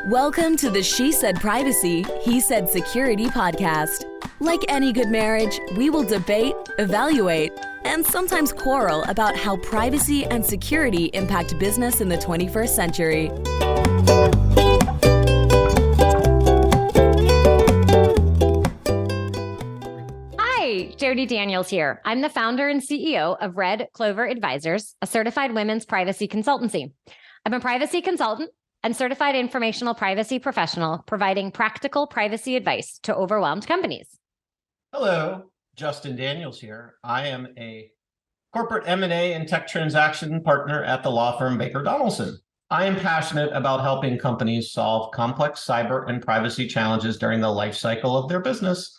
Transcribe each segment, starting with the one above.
Welcome to the She Said Privacy, He Said Security podcast. Like any good marriage, we will debate, evaluate, and sometimes quarrel about how privacy and security impact business in the 21st century. Hi, Jody Daniels here. I'm the founder and CEO of Clover Advisors, a certified women's privacy consultancy. I'm a privacy consultant and certified informational privacy professional, providing practical privacy advice to overwhelmed companies. Hello, Justin Daniels here. I am a corporate M&A and tech transaction partner at the law firm Baker Donaldson. I am passionate about helping companies solve complex cyber and privacy challenges during the life cycle of their business.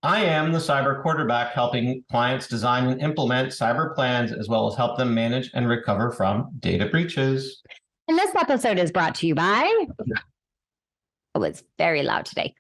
I am the cyber quarterback, helping clients design and implement cyber plans, as well as help them manage and recover from data breaches. And this episode is brought to you by, it's very loud today,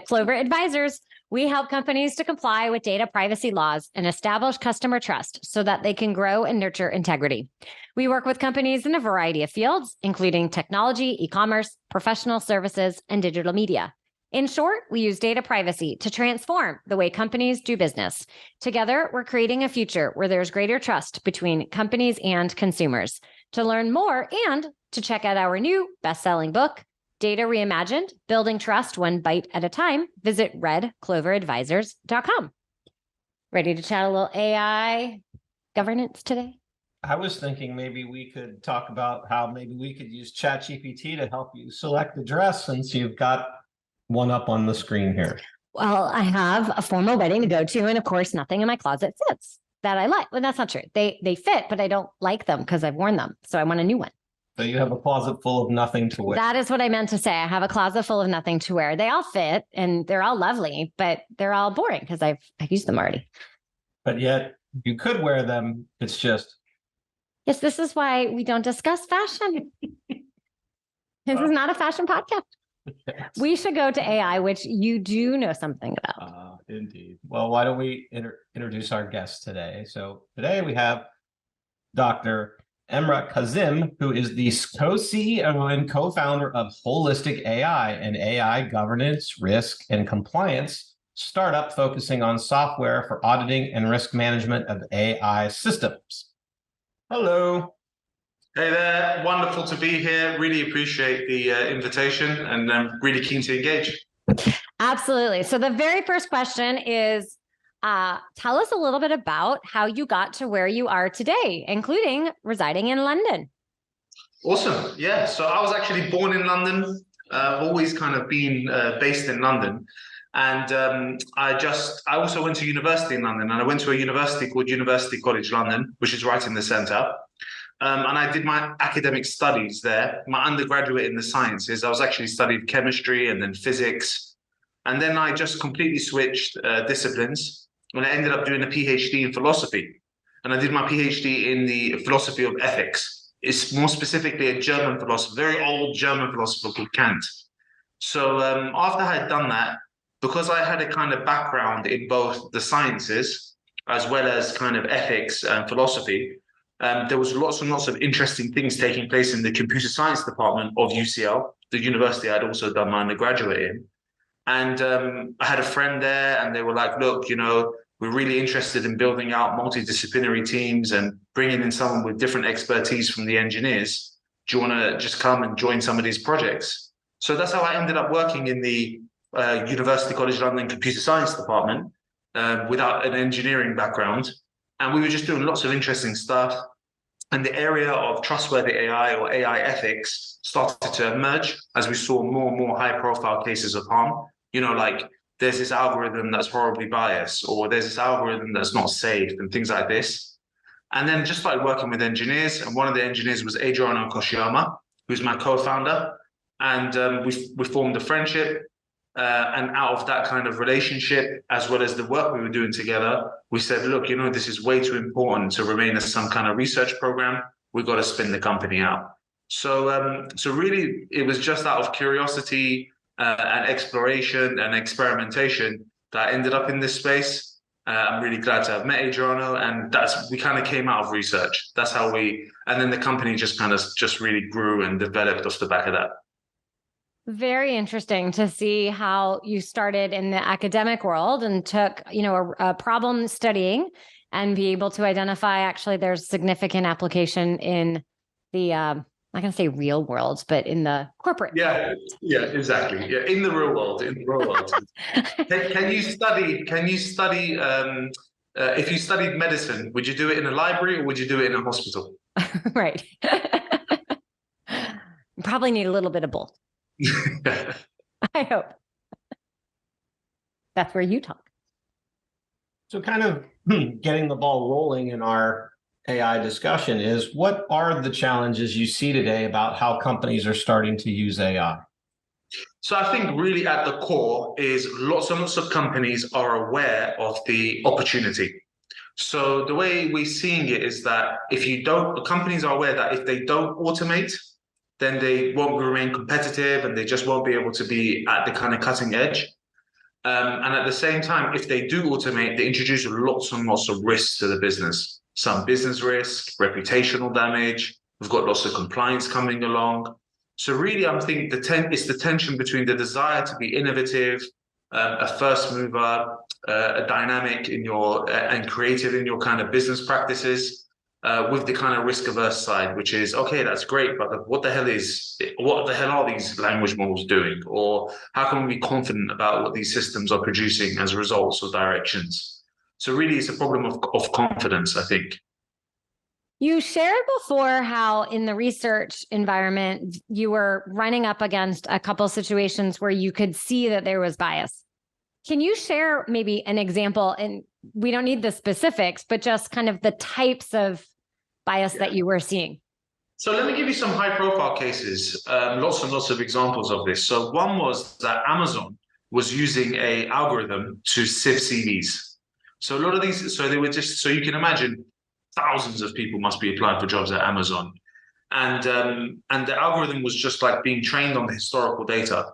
Clover Advisors. We help companies to comply with data privacy laws and establish customer trust so that they can grow and nurture integrity. We work with companies in a variety of fields, including technology, e-commerce, professional services, and digital media. In short, we use data privacy to transform the way companies do business. Together, we're creating a future where there's greater trust between companies and consumers. To learn more and to check out our new best-selling book, Data Reimagined, Building Trust One Bite at a Time, visit redcloveradvisors.com. Ready to chat a little AI governance today? I was thinking maybe we could talk about how maybe we could use ChatGPT to help you select the dress, since you've got one up on the screen here. Well, I have a formal wedding to go to, and of course, nothing in my closet fits that I like. Well, that's not true. They fit, but I don't like them because I've worn them. So I want a new one. So you have a closet full of nothing to wear. That is what I meant to say. I have a closet full of nothing to wear. They all fit and they're all lovely, but they're all boring because I've used them already. But yet you could wear them. It's just. Yes, this is why we don't discuss fashion. This is not a fashion podcast. Yes. We should go to AI, which you do know something about. Indeed. Well, why don't we introduce our guest today? So today we have Dr. Emre Kazim, who is the co-CEO and co-founder of Holistic AI, an AI governance, risk, and compliance startup focusing on software for auditing and risk management of AI systems. Hello. Hey there, wonderful to be here. Really appreciate the invitation, and I'm really keen to engage. Absolutely. So the very first question is, tell us a little bit about how you got to where you are today, including residing in London. Awesome. Yeah. So I was actually born in London. Always kind of been based in London. And I also went to university in London, and I went to a university called University College London, which is right in the center. And I did my academic studies there. My undergraduate in the sciences, I was actually studied chemistry and then physics. And then I just completely switched disciplines, and I ended up doing a PhD in philosophy. And I did my PhD in the philosophy of ethics. It's more specifically a German philosopher, very old German philosopher called Kant. So after I had done that, because I had a kind of background in both the sciences as well as kind of ethics and philosophy, there was lots and lots of interesting things taking place in the computer science department of UCL, the university I'd also done my undergraduate in. And I had a friend there, and they were like, look, we're really interested in building out multidisciplinary teams and bringing in someone with different expertise from the engineers. Do you want to just come and join some of these projects? So that's how I ended up working in the University College London computer science department without an engineering background. And we were just doing lots of interesting stuff. And the area of trustworthy AI or AI ethics started to emerge as we saw more and more high-profile cases of harm. Like there's this algorithm that's horribly biased, or there's this algorithm that's not safe, and things like this. And then just started working with engineers. And one of the engineers was Adriano Koshiyama, who's my co-founder. And we formed a friendship. And out of that kind of relationship, as well as the work we were doing together, we said, look, this is way too important to remain as some kind of research program. We've got to spin the company out. So really, it was just out of curiosity and exploration and experimentation that I ended up in this space. I'm really glad to have met Adriano, and we kind of came out of research. That's how and then the company just really grew and developed off the back of that. Very interesting to see how you started in the academic world and took, a problem studying and be able to identify actually there's significant application in the I'm not going to say real world, but in the corporate. Yeah, exactly. Yeah, in the real world, Can you study? If you studied medicine, would you do it in a library or would you do it in a hospital? Right. Probably need a little bit of both. I hope. That's where you talk. So kind of getting the ball rolling in our AI discussion is, what are the challenges you see today about how companies are starting to use AI? So I think really at the core is lots and lots of companies are aware of the opportunity. So the way we're seeing it is that companies are aware that if they don't automate, then they won't remain competitive and they just won't be able to be at the kind of cutting edge. And at the same time, if they do automate, they introduce lots and lots of risks to the business. Some business risk, reputational damage. We've got lots of compliance coming along. So really, I'm thinking it's the tension between the desire to be innovative, a first mover, a dynamic and creative in your kind of business practices, with the kind of risk averse side, which is, okay, that's great, but what the hell are these language models doing? Or how can we be confident about what these systems are producing as results or directions? So really, it's a problem of confidence, I think. You shared before how in the research environment, you were running up against a couple situations where you could see that there was bias. Can you share maybe an example? And we don't need the specifics, but just kind of the types of bias that you were seeing. So let me give you some high profile cases, lots and lots of examples of this. So one was that Amazon was using an algorithm to sieve CVs. So a lot of these, so you can imagine thousands of people must be applying for jobs at Amazon. And the algorithm was just like being trained on the historical data.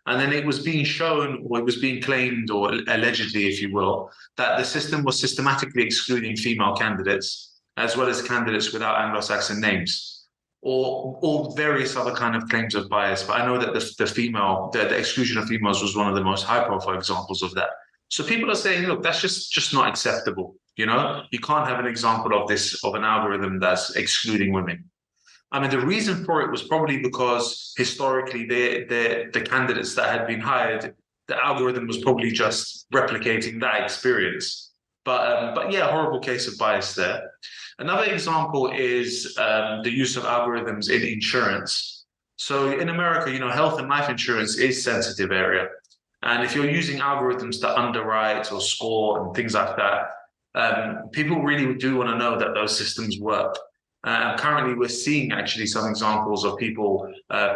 And then it was being shown, or it was being claimed, or allegedly, if you will, that the system was systematically excluding female candidates, as well as candidates without Anglo-Saxon names, or various other kind of claims of bias. But I know that the exclusion of females was one of the most high-profile examples of that. So people are saying, look, that's just not acceptable. You can't have an example of an algorithm that's excluding women. I mean, the reason for it was probably because historically the candidates that had been hired, the algorithm was probably just replicating that experience. But yeah, horrible case of bias there. Another example is the use of algorithms in insurance. So in America, health and life insurance is a sensitive area. And if you're using algorithms to underwrite or score and things like that, people really do want to know that those systems work. Currently, we're seeing actually some examples of people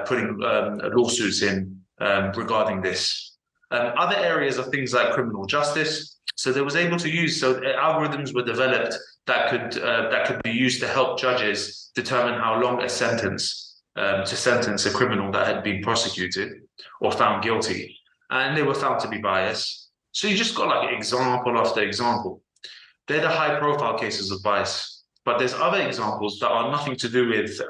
putting lawsuits in regarding this. Other areas are things like criminal justice. So they was able to use, algorithms were developed that could be used to help judges determine how long to sentence a criminal that had been prosecuted or found guilty, and they were found to be biased. So you just got like example after example. They're the high-profile cases of bias. But there's other examples that are nothing to do with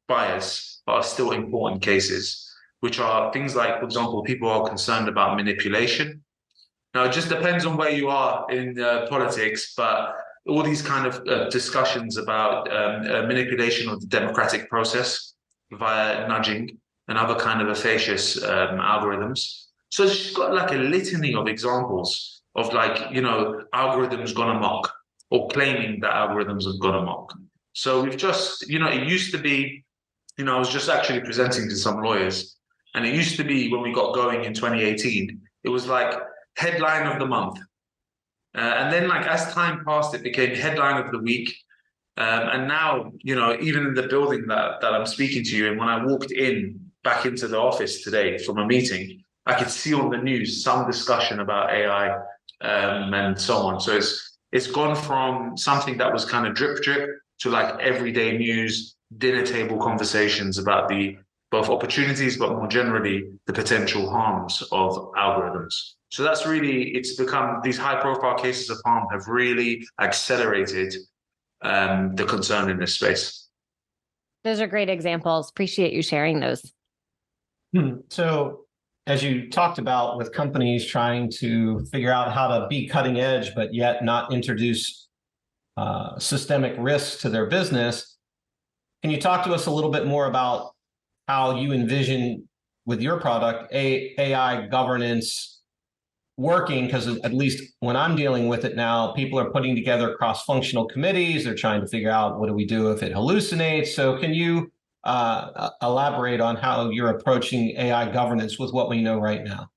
bias, but are still important cases, which are things like, for example, people are concerned about manipulation. Now, it just depends on where you are in politics, but all these kind of discussions about manipulation of the democratic process via nudging and other kind of efficacious algorithms. So it's just got like a litany of examples of algorithms gone amok, or claiming that algorithms have gone amok. So we've just, it used to be, I was just actually presenting to some lawyers, and it used to be when we got going in 2018, it was like headline of the month. And then as time passed, it became headline of the week. And now, even in the building that I'm speaking to you in, when I walked back into the office today from a meeting, I could see on the news some discussion about AI and so on. So it's gone from something that was kind of drip to like everyday news, dinner table conversations about the both opportunities, but more generally the potential harms of algorithms. So that's really, it's become, these high profile cases of harm have really accelerated the concern in this space. Those are great examples. Appreciate you sharing those. So, as you talked about with companies trying to figure out how to be cutting edge, but yet not introduce systemic risks to their business, can you talk to us a little bit more about how you envision with your product AI governance working? Because at least when I'm dealing with it now, people are putting together cross-functional committees. They're trying to figure out, what do we do if it hallucinates? So can you elaborate on how you're approaching AI governance with what we know right now?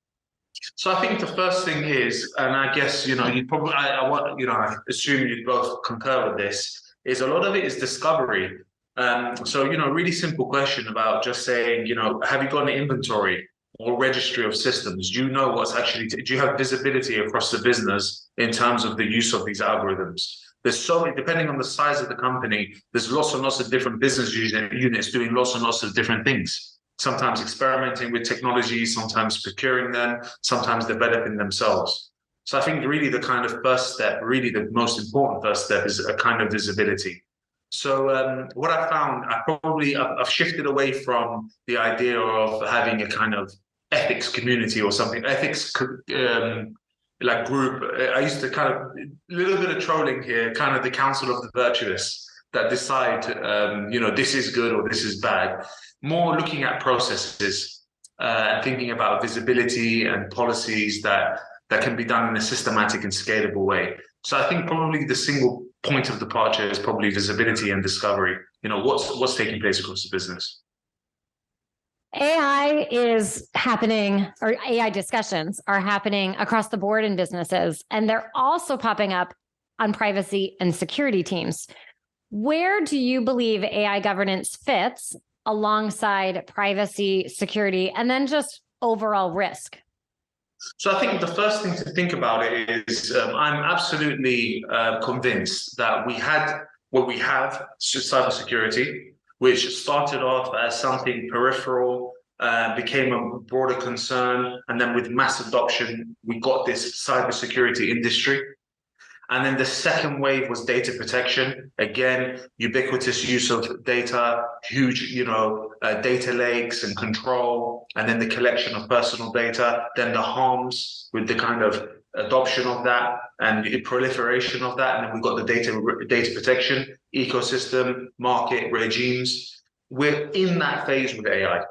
So I think the first thing is, and I guess, you probably, I assume you both concur with this, is a lot of it is discovery. So, really simple question about just saying, have you got an inventory or registry of systems? Do you know what's actually, do you have visibility across the business in terms of the use of these algorithms? There's so many, depending on the size of the company, there's lots and lots of different business units doing lots and lots of different things. Sometimes experimenting with technology, sometimes procuring them, sometimes developing themselves. So I think really the kind of first step, really the most important first step, is a kind of visibility. So what I found, I've shifted away from the idea of having a kind of ethics community or something, ethics like group. I used to kind of, a little bit of trolling here, kind of the council of the virtuous that decide, this is good or this is bad. More looking at processes and thinking about visibility and policies that can be done in a systematic and scalable way. So I think probably the single point of departure is probably visibility and discovery. What's taking place across the business. AI is happening, or AI discussions are happening across the board in businesses, and they're also popping up on privacy and security teams. Where do you believe AI governance fits alongside privacy, security, and then just overall risk? So I think the first thing to think about it is I'm absolutely convinced that we have cybersecurity, which started off as something peripheral, became a broader concern, and then with mass adoption, we got this cybersecurity industry. And then the second wave was data protection. Again, ubiquitous use of data, huge, data lakes and control, and then the collection of personal data, then the harms with the kind of adoption of that and the proliferation of that. And then we've got the data protection ecosystem, market regimes. We're in that phase with AI.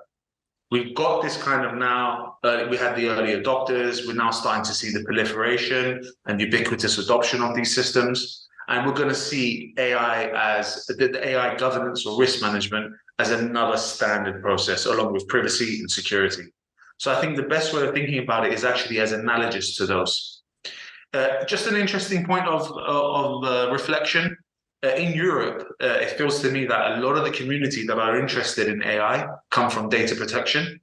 We've got this kind of now, we had the early adopters, we're now starting to see the proliferation and ubiquitous adoption of these systems. And we're going to see AI as the AI governance or risk management as another standard process, along with privacy and security. So I think the best way of thinking about it is actually as analogous to those. Just an interesting point of reflection. In Europe, it feels to me that a lot of the community that are interested in AI come from data protection,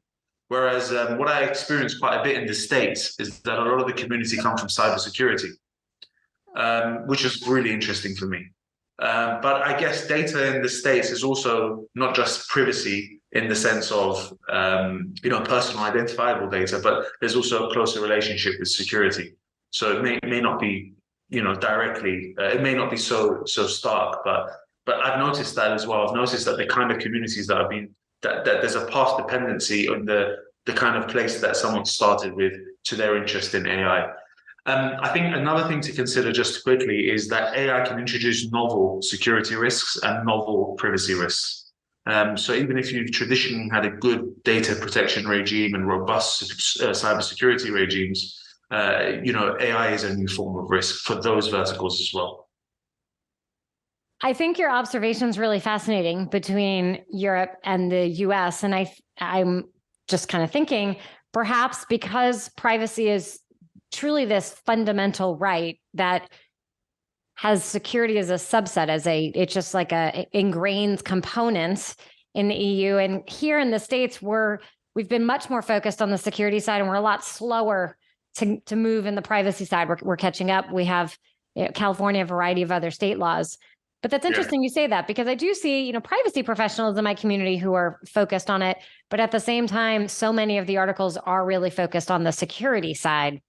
whereas what I experienced quite a bit in the States is that a lot of the community come from cybersecurity, which is really interesting for me. But I guess data in the States is also not just privacy in the sense of personal identifiable data, but there's also a closer relationship with security. So it may not be directly, it may not be so stark, but I've noticed that as well. I've noticed that the kind of communities that have been, that there's a past dependency on the kind of place that someone started with to their interest in AI. I think another thing to consider just quickly is that AI can introduce novel security risks and novel privacy risks. So even if you've traditionally had a good data protection regime and robust cybersecurity regimes, AI is a new form of risk for those verticals as well. I think your observation is really fascinating between Europe and the US. And I'm just kind of thinking, perhaps because privacy is truly this fundamental right that has security as a subset, it's just like a ingrained components in the EU. And here in the States, we've been much more focused on the security side, and we're a lot slower to move in the privacy side. We're catching up. We have California, a variety of other state laws. But that's interesting you say that, because I do see, privacy professionals in my community who are focused on it. But at the same time, so many of the articles are really focused on the security side.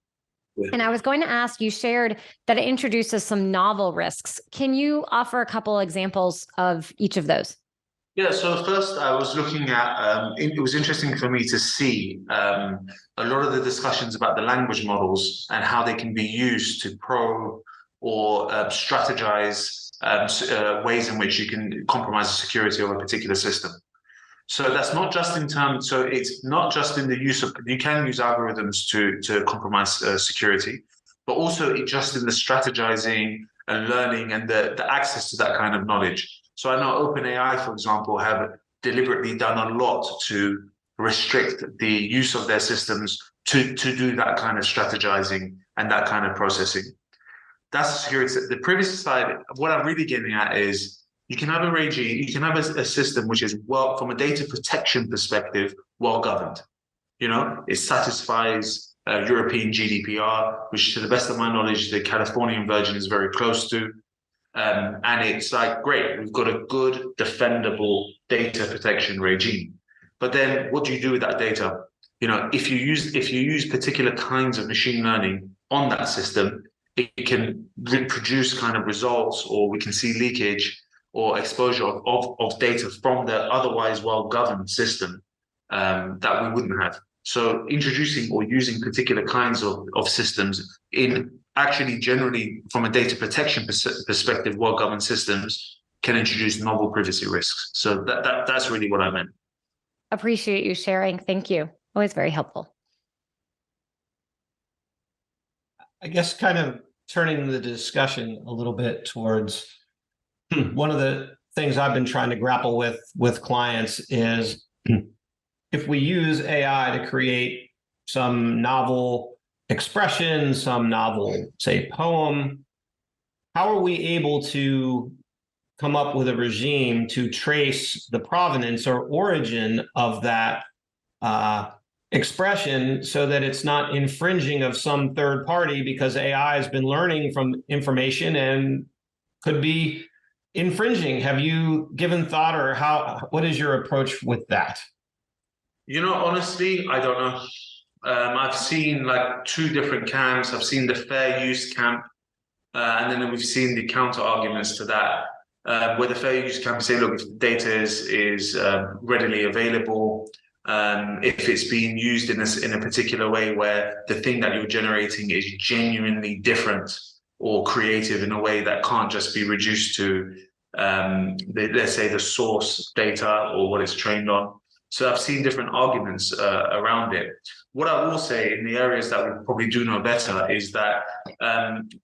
Yeah. And I was going to ask, you shared that it introduces some novel risks. Can you offer a couple examples of each of those? Yeah, so first I was looking at, it was interesting for me to see a lot of the discussions about the language models and how they can be used to probe or strategize ways in which you can compromise the security of a particular system. So that's not just in terms, so it's not just in the use of, you can use algorithms to compromise security, but also just in the strategizing and learning and the access to that kind of knowledge. So I know OpenAI, for example, have deliberately done a lot to restrict the use of their systems to do that kind of strategizing and that kind of processing. That's the security. The privacy side, what I'm really getting at is you can have a regime, you can have a system which is, well, from a data protection perspective, well governed. You know, it satisfies European GDPR, which to the best of my knowledge, the Californian version is very close to. And it's like, great, we've got a good defendable data protection regime. But then what do you do with that data? You know, if you use particular kinds of machine learning on that system, it can produce kind of results, or we can see leakage or exposure of data from the otherwise well-governed system that we wouldn't have. So introducing or using particular kinds of systems in actually generally from a data protection perspective, well-governed systems can introduce novel privacy risks. So that's really what I meant. Appreciate you sharing. Thank you. Always very helpful. I guess kind of turning the discussion a little bit towards one of the things I've been trying to grapple with clients is if we use AI to create some novel expression, some novel, say, poem, how are we able to come up with a regime to trace the provenance or origin of that expression so that it's not infringing of some third party, because AI has been learning from information and could be infringing? Have you given thought, or what is your approach with that? You know, honestly, I don't know. I've seen like two different camps. I've seen the fair use camp, and then we've seen the counter arguments to that, where the fair use camp say, look, if the data is readily available, if it's being used in a particular way where the thing that you're generating is genuinely different or creative in a way that can't just be reduced to, let's say, the source data or what it's trained on. So I've seen different arguments around it. What I will say in the areas that we probably do know better is that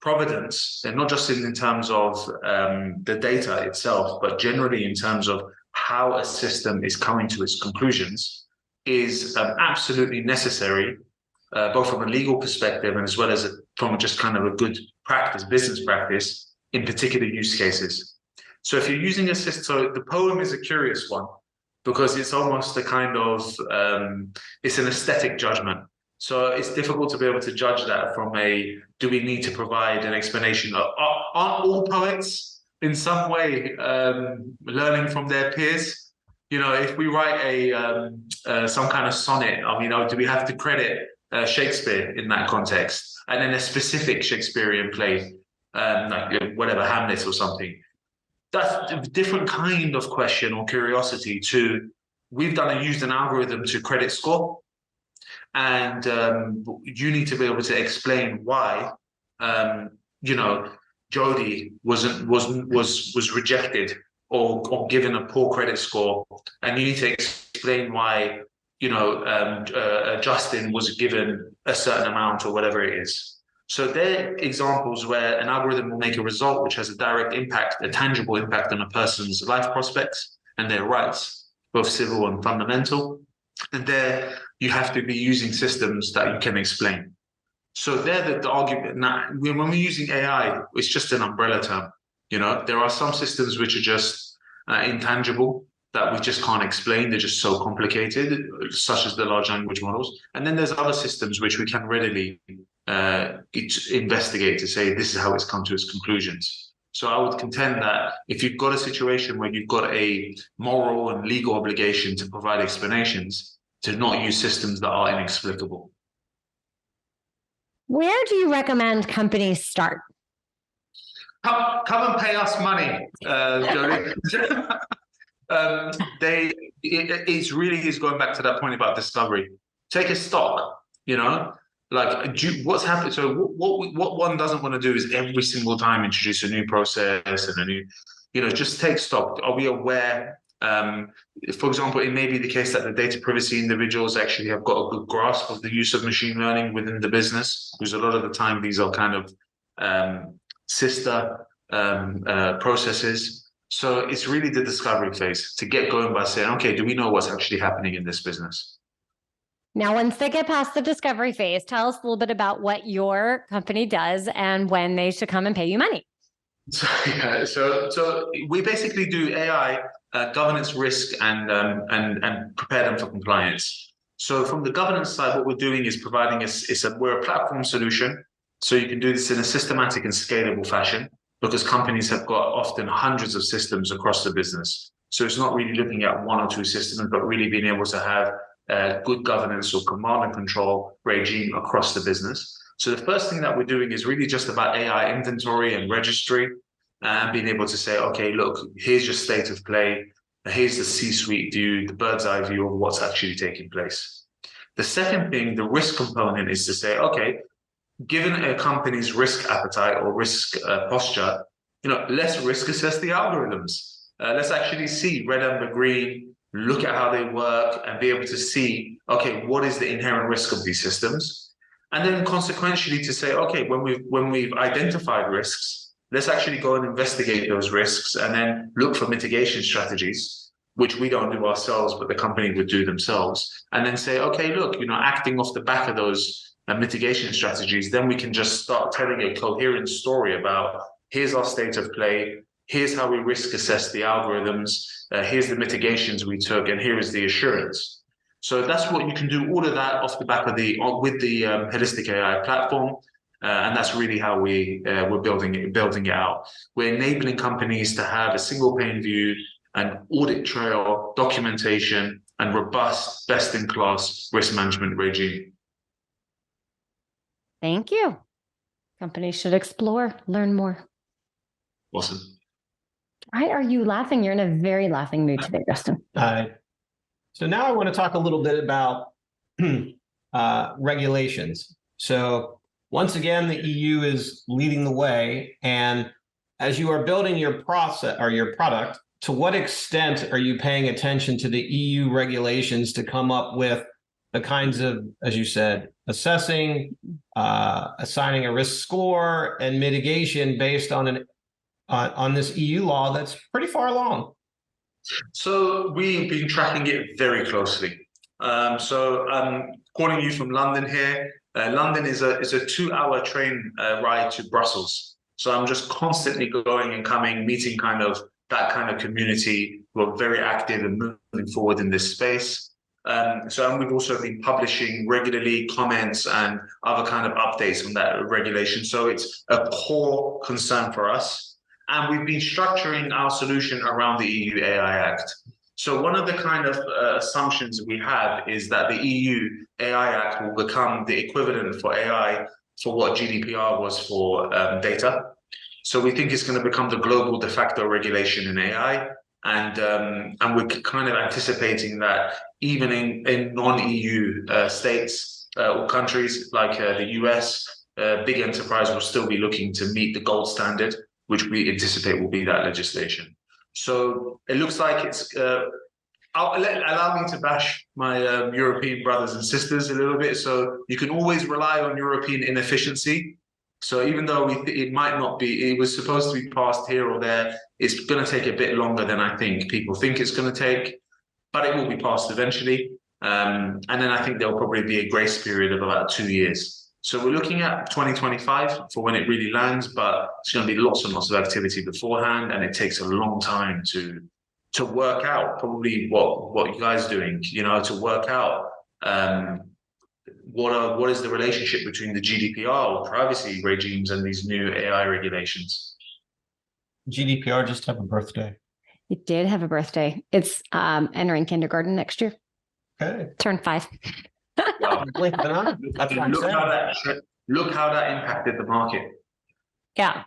provenance, and not just in terms of the data itself, but generally in terms of how a system is coming to its conclusions, is absolutely necessary, both from a legal perspective and as well as from just kind of a good practice, business practice, in particular use cases. So if you're using a system, so the poem is a curious one, because it's almost a kind of, it's an aesthetic judgment. So it's difficult to be able to judge that from do we need to provide an explanation? Aren't all poets in some way learning from their peers? You know, if we write some kind of sonnet, I mean, do we have to credit Shakespeare in that context? And then a specific Shakespearean play, like whatever, Hamlet or something. That's a different kind of question or curiosity to, we've used an algorithm to credit score, and you need to be able to explain why, you know, Jodie was rejected or given a poor credit score, and you need to explain why, you know, Justin was given a certain amount or whatever it is. So they're examples where an algorithm will make a result which has a direct impact, a tangible impact on a person's life prospects and their rights, both civil and fundamental. And there you have to be using systems that you can explain. So they're the argument. Now, when we're using AI, it's just an umbrella term. You know, there are some systems which are just intangible, that we just can't explain. They're just so complicated, such as the large language models. And then there's other systems which we can readily investigate to say this is how it's come to its conclusions. So I would contend that if you've got a situation where you've got a moral and legal obligation to provide explanations, to not use systems that are inexplicable. Where do you recommend companies start? Come and pay us money, Jodie. It's really is going back to that point about discovery. Take a stock, like what's happened. So what one doesn't want to do is every single time introduce a new process and a new, just take stock. Are we aware? For example, it may be the case that the data privacy individuals actually have got a good grasp of the use of machine learning within the business, because a lot of the time these are kind of sister processes. So it's really the discovery phase to get going by saying, okay, do we know what's actually happening in this business? Now, once they get past the discovery phase, tell us a little bit about what your company does and when they should come and pay you money. So we basically do AI governance, risk, and prepare them for compliance. So from the governance side, what we're doing is providing we're a platform solution. So you can do this in a systematic and scalable fashion, because companies have got often hundreds of systems across the business. So it's not really looking at one or two systems, but really being able to have good governance or command and control regime across the business. So the first thing that we're doing is really just about AI inventory and registry, and being able to say, okay, look, here's your state of play. Here's the C-suite view, the bird's eye view of what's actually taking place. The second thing, the risk component, is to say, okay, given a company's risk appetite or risk posture, let's risk assess the algorithms. Let's actually see red, amber, green, look at how they work, and be able to see, okay, what is the inherent risk of these systems? And then consequentially to say, okay, when we've identified risks, let's actually go and investigate those risks and then look for mitigation strategies, which we don't do ourselves, but the company would do themselves. And then say, okay, look, acting off the back of those mitigation strategies, then we can just start telling a coherent story about, here's our state of play, here's how we risk assess the algorithms, here's the mitigations we took, and here is the assurance. So that's what you can do, all of that off the back of with the holistic AI platform, and that's really how we're building it out. We're enabling companies to have a single pane view, an audit trail, documentation, and robust, best-in-class risk management regime. Thank you. Companies should explore, learn more. Awesome. Why are you laughing? You're in a very laughing mood today, Justin. So now I want to talk a little bit about regulations. So once again, the EU is leading the way. And as you are building your process or your product, to what extent are you paying attention to the EU regulations to come up with the kinds of, as you said, assessing, assigning a risk score, and mitigation based on this EU law that's pretty far along? So we've been tracking it very closely. So I'm calling you from London here. London is a 2-hour train ride to Brussels. So I'm just constantly going and coming, meeting that kind of community who are very active and moving forward in this space. And we've also been publishing regularly comments and other kind of updates on that regulation. So it's a core concern for us. And we've been structuring our solution around the EU AI Act. So one of the kind of assumptions we have is that the EU AI Act will become the equivalent for AI for what GDPR was for data. So we think it's going to become the global de facto regulation in AI. And we're kind of anticipating that even in non-EU states or countries like the US, big enterprise will still be looking to meet the gold standard, which we anticipate will be that legislation. So it looks like it's, allow me to bash my European brothers and sisters a little bit. So you can always rely on European inefficiency. So even though it might not be, it was supposed to be passed here or there, it's going to take a bit longer than I think people think it's going to take, but it will be passed eventually. And then I think there'll probably be a grace period of about 2 years. So we're looking at 2025 for when it really lands, but it's going to be lots and lots of activity beforehand, and it takes a long time to work out probably what you guys are doing, to work out what is the relationship between the GDPR or privacy regimes and these new AI regulations. GDPR just have a birthday. It did have a birthday. It's entering kindergarten next year. Okay. Turn 5. Well, look how that impacted the market. Yeah.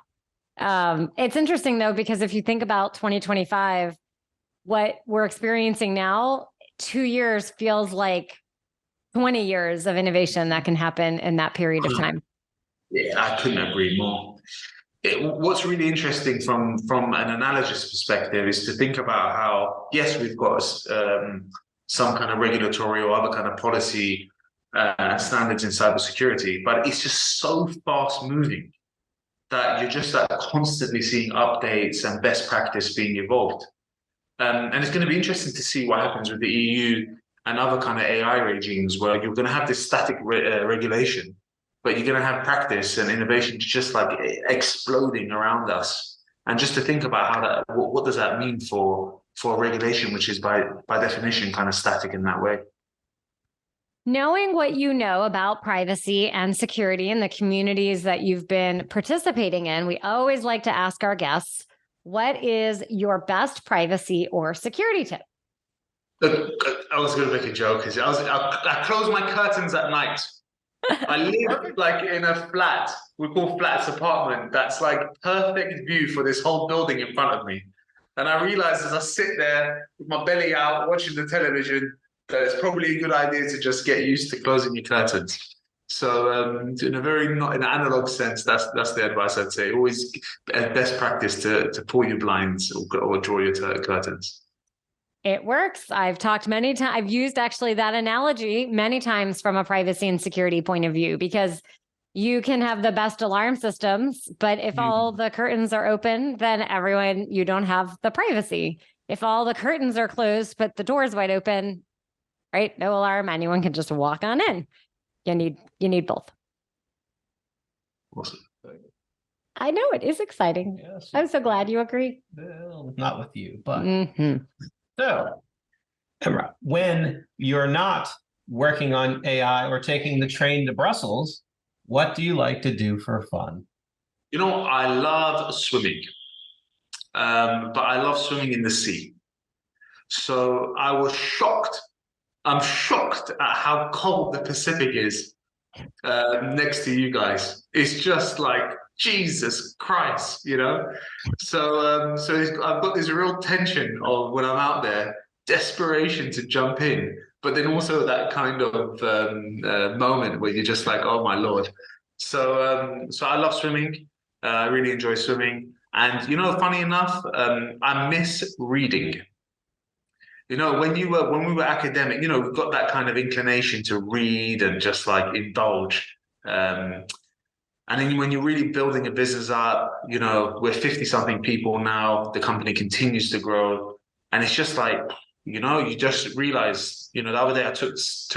It's interesting though, because if you think about 2025, what we're experiencing now, 2 years feels like 20 years of innovation that can happen in that period of time. Yeah, I couldn't agree more. What's really interesting from an analogous perspective is to think about how, yes, we've got some kind of regulatory or other kind of policy standards in cybersecurity, but it's just so fast moving that you're just constantly seeing updates and best practice being evolved. And it's going to be interesting to see what happens with the EU and other kind of AI regimes, where you're going to have this static regulation, but you're going to have practice and innovation just like exploding around us. And just to think about how what does that mean for a regulation, which is by definition kind of static in that way. Knowing what you know about privacy and security in the communities that you've been participating in, we always like to ask our guests, what is your best privacy or security tip? I was going to make a joke. I close my curtains at night. I live like in a flat, we call flats apartment, that's like perfect view for this whole building in front of me. And I realize as I sit there with my belly out watching the television that it's probably a good idea to just get used to closing your curtains. So in a very not in an analog sense, that's the advice I'd say. Always best practice to pull your blinds or draw your curtains. It works. I've talked many times. I've used actually that analogy many times from a privacy and security point of view, because you can have the best alarm systems, but if all the curtains are open, then you don't have the privacy. If all the curtains are closed, but the door is wide open, right? No alarm, anyone can just walk on in. You need both. Awesome. I know it is exciting. Yes. I'm so glad you agree. Well, not with you, but Mm-hmm. so, Emre, when you're not working on AI or taking the train to Brussels, what do you like to do for fun? You know, I love swimming, but I love swimming in the sea. So I was shocked. I'm shocked at how cold the Pacific is next to you guys. It's just like, Jesus Christ, you know? So I've got this real tension of when I'm out there, desperation to jump in, but then also that kind of moment where you're just like, oh my Lord. So I love swimming. I really enjoy swimming. And, you know, funny enough, I miss reading. You know, when we were academic, you know, we've got that kind of inclination to read and just like indulge. And then when you're really building a business up, you know, we're 50-something people now, the company continues to grow. And it's just like, you know, you just realize, you know, the other day I took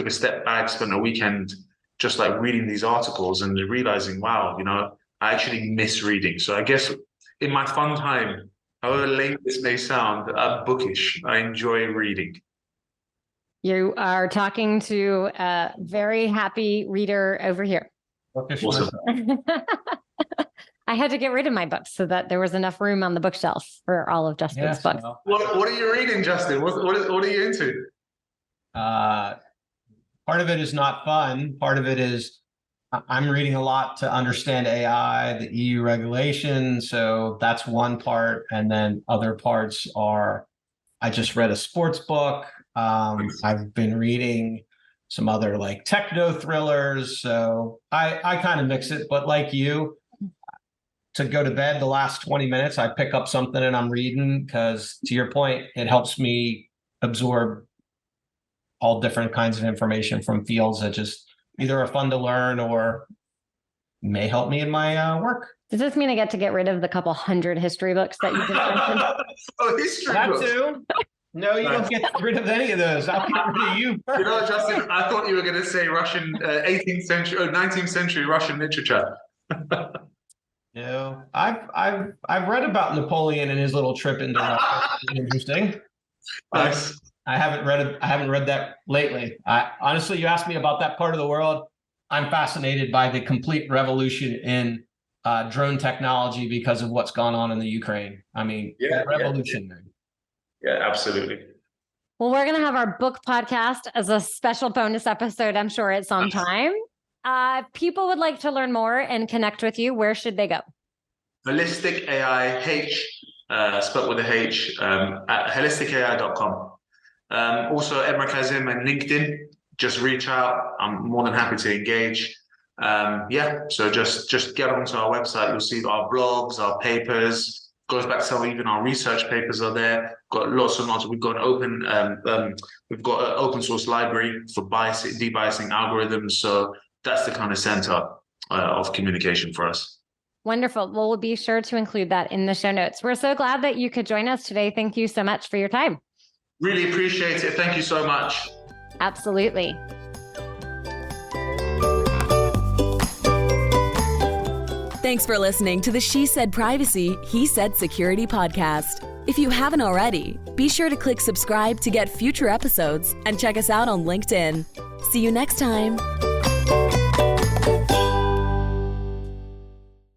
a step back, spent a weekend just like reading these articles and realizing, wow, you know, I actually miss reading. So I guess in my fun time, however lame this may sound, I'm bookish. I enjoy reading. You are talking to a very happy reader over here. Awesome. I had to get rid of my books so that there was enough room on the bookshelf for all of Justin's books. Well, What are you reading, Justin? What are you into? part of it is not fun. Part of it is I'm reading a lot to understand AI, the EU regulation. So that's one part. And then other parts are, I just read a sports book. I've been reading some other like techno thrillers. So I kind of mix it, but like you, to go to bed the last 20 minutes, I pick up something and I'm reading because, to your point, it helps me absorb all different kinds of information from fields that just either are fun to learn or may help me in my work. Does this mean I get to get rid of the couple hundred history books that you just mentioned? Oh, history That books. too? No, you don't get rid of any of those. I'll get rid of you first. You know, Justin, I thought you were going to say Russian 18th century or 19th century Russian literature. No, I've read about Napoleon and his little trip into Russia. Interesting. Nice. I haven't read that lately. Honestly, you asked me about that part of the world. I'm fascinated by the complete revolution in drone technology because of what's gone on in the Ukraine. I mean, revolutionary. Yeah, absolutely. Well, we're going to have our book podcast as a special bonus episode, I'm sure, at some time. If people would like to learn more and connect with you, where should they go? Holistic AI, spelled with a H, at holisticai.com. Also, Emre Kazim and LinkedIn, just reach out. I'm more than happy to engage. So just get onto our website. You'll see our blogs, our papers. Goes back to some, even our research papers are there. Got lots of knowledge. We've got an open source library for debiasing algorithms. So that's the kind of center of communication for us. Wonderful. Well, we'll be sure to include that in the show notes. We're so glad that you could join us today. Thank you so much for your time. Really appreciate it. Thank you so much. Absolutely. Thanks for listening to the She Said Privacy, He Said Security podcast. If you haven't already, be sure to click subscribe to get future episodes and check us out on LinkedIn. See you next time.